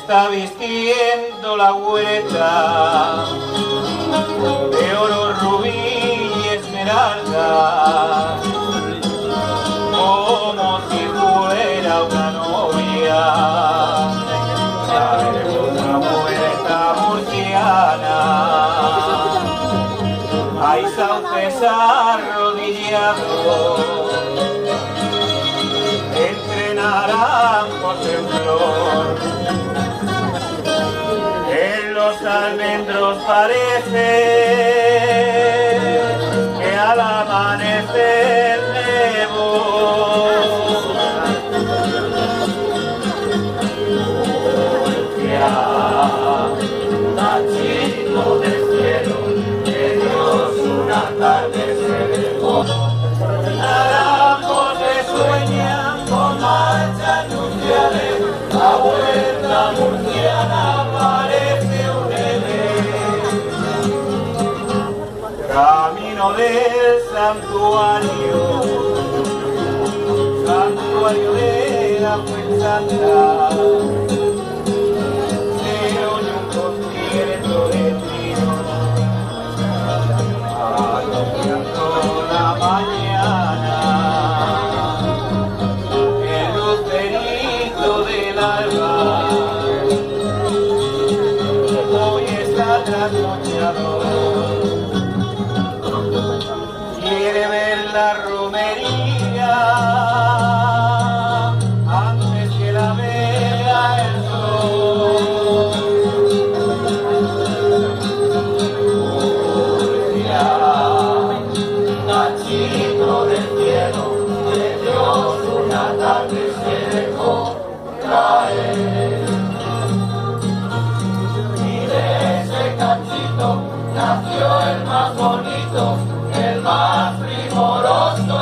está vistiendo la huerta de oro, rubí y esmeralda, como si fuera una novia. Una huerta murciana, hay sauces arrodillados entre naranjos en flor. En los almendros parece que al amanecer nevó. Nachito del cielo, que Dios una tarde se dejó. Naranjos que sueñan con marchas nupciales, la huerta murciana parece un Edén. Camino del santuario, santuario de la Fuensanta, se oye un concierto de trinos anunciando la mañana. El lucerito del alba hoy está trasnochado, quiere ver la romería antes que la vea el sol. Nachito del cielo, que Dios una tarde se dejó traer. Y de ese cachito nació el más bonito, el más primoroso.